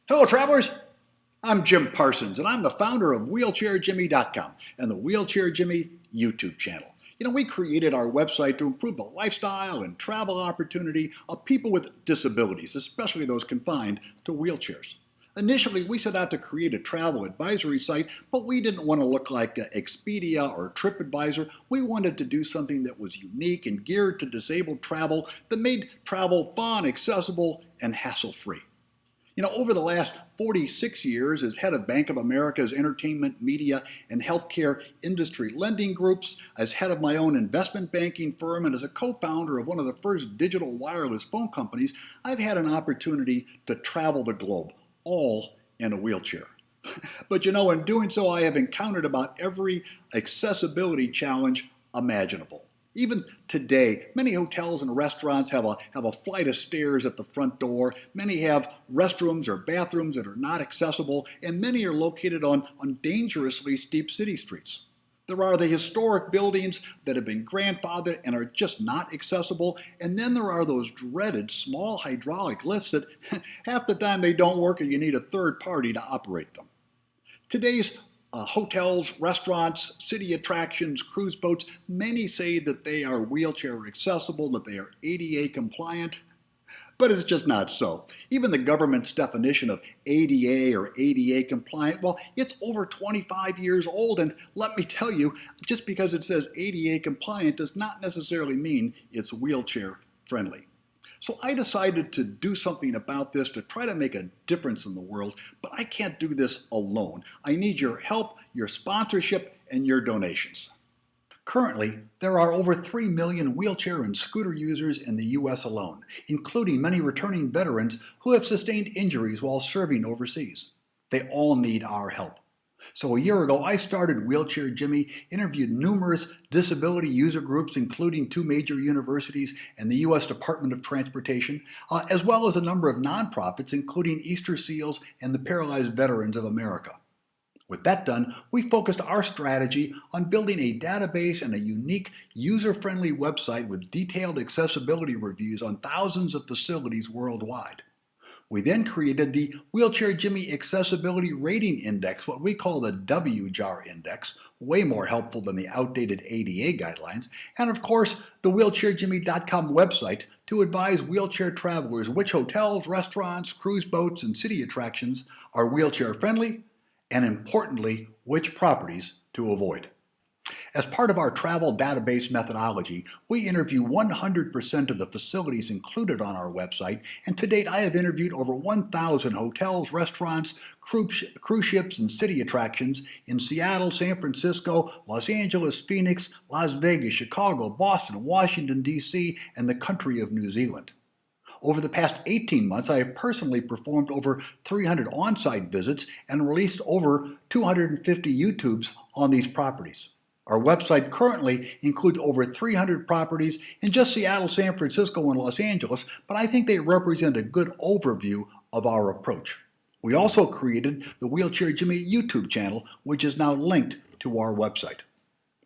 Hello, travelers. I'm Jim Parsons, and I'm the founder of WheelchairJimmy.com and the Wheelchair Jimmy YouTube channel. We created our website to improve the lifestyle and travel opportunity of people with disabilities, especially those confined to wheelchairs. Initially, we set out to create a travel advisory site, but we didn't want to look like Expedia or TripAdvisor. We wanted to do something that was unique and geared to disabled travel that made travel fun, accessible, and hassle-free. Over the last 46 years as head of Bank of America's entertainment, media, and healthcare industry lending groups, as head of my own investment banking firm, and as a co-founder of one of the first digital wireless phone companies, I've had an opportunity to travel the globe, all in a wheelchair. But in doing so, I have encountered about every accessibility challenge imaginable. Even today, many hotels and restaurants have a flight of stairs at the front door. Many have restrooms or bathrooms that are not accessible, and many are located on dangerously steep city streets. There are the historic buildings that have been grandfathered and are just not accessible, and then there are those dreaded small hydraulic lifts that half the time they don't work or you need a third party to operate them. Today's hotels, restaurants, city attractions, cruise boats, many say that they are wheelchair accessible, that they are ADA compliant, but it's just not so. Even the government's definition of ADA or ADA compliant, well, it's over 25 years old, and let me tell you, just because it says ADA compliant does not necessarily mean it's wheelchair friendly. So I decided to do something about this to try to make a difference in the world, but I can't do this alone. I need your help, your sponsorship, and your donations. Currently, there are over 3 million wheelchair and scooter users in the U.S. alone, including many returning veterans who have sustained injuries while serving overseas. They all need our help. So a year ago, I started Wheelchair Jimmy, interviewed numerous disability user groups, including 2 major universities and the U.S. Department of Transportation, as well as a number of nonprofits, including Easter Seals and the Paralyzed Veterans of America. With that done, we focused our strategy on building a database and a unique, user-friendly website with detailed accessibility reviews on thousands of facilities worldwide. We then created the Wheelchair Jimmy Accessibility Rating Index, what we call the WJAR Index, way more helpful than the outdated ADA guidelines, and of course the WheelchairJimmy.com website to advise wheelchair travelers which hotels, restaurants, cruise boats, and city attractions are wheelchair friendly, and importantly, which properties to avoid. As part of our travel database methodology, we interview 100% of the facilities included on our website, and to date I have interviewed over 1,000 hotels, restaurants, cruise ships, and city attractions in Seattle, San Francisco, Los Angeles, Phoenix, Las Vegas, Chicago, Boston, Washington, D.C., and the country of New Zealand. Over the past 18 months, I have personally performed over 300 on-site visits and released over 250 YouTubes on these properties. Our website currently includes over 300 properties in just Seattle, San Francisco, and Los Angeles, but I think they represent a good overview of our approach. We also created the Wheelchair Jimmy YouTube channel, which is now linked to our website.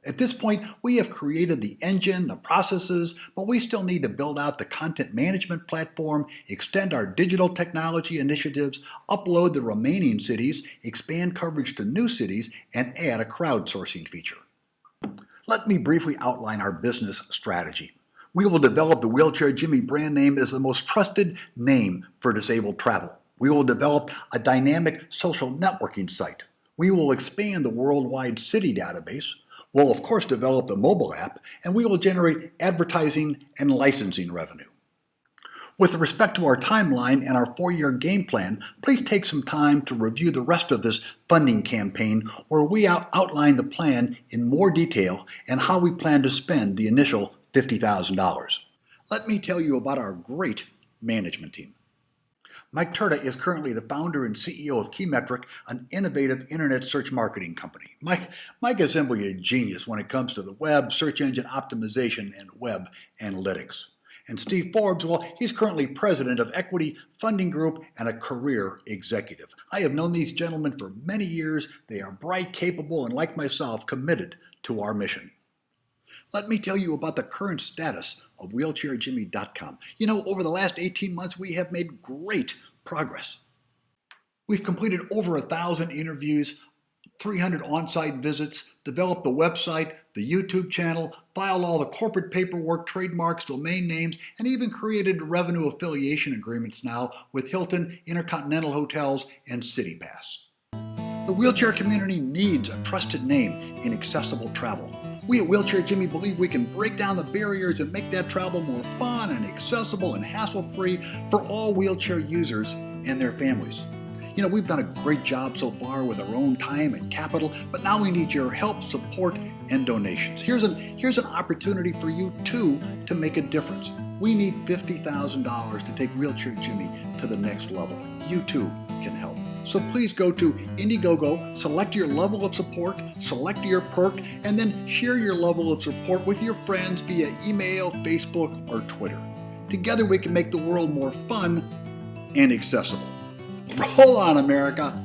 At this point, we have created the engine, the processes, but we still need to build out the content management platform, extend our digital technology initiatives, upload the remaining cities, expand coverage to new cities, and add a crowdsourcing feature. Let me briefly outline our business strategy. We will develop the Wheelchair Jimmy brand name as the most trusted name for disabled travel. We will develop a dynamic social networking site. We will expand the worldwide city database. We'll of course develop the mobile app, and we will generate advertising and licensing revenue. With respect to our timeline and our 4-year game plan, please take some time to review the rest of this funding campaign where we outline the plan in more detail and how we plan to spend the initial $50,000. Let me tell you about our great management team. Mike Turda is currently the founder and CEO of Keymetric, an innovative internet search marketing company. Mike is simply a genius when it comes to the web, search engine optimization, and web analytics. And Steve Forbes, well, he's currently president of Equity Funding Group and a career executive. I have known these gentlemen for many years. They are bright, capable, and like myself, committed to our mission. Let me tell you about the current status of WheelchairJimmy.com. Over the last 18 months, we have made great progress. We've completed over 1,000 interviews, 300 on-site visits, developed the website, the YouTube channel, filed all the corporate paperwork, trademarks, domain names, and even created revenue affiliation agreements now with Hilton, Intercontinental Hotels, and CityPass. The wheelchair community needs a trusted name in accessible travel. We at Wheelchair Jimmy believe we can break down the barriers and make that travel more fun and accessible and hassle-free for all wheelchair users and their families. You know, we've done a great job so far with our own time and capital, but now we need your help, support, and donations. Here's an opportunity for you too to make a difference. We need $50,000 to take Wheelchair Jimmy to the next level. You too can help. So please go to Indiegogo, select your level of support, select your perk, and then share your level of support with your friends via email, Facebook, or Twitter. Together we can make the world more fun and accessible. Roll on, America!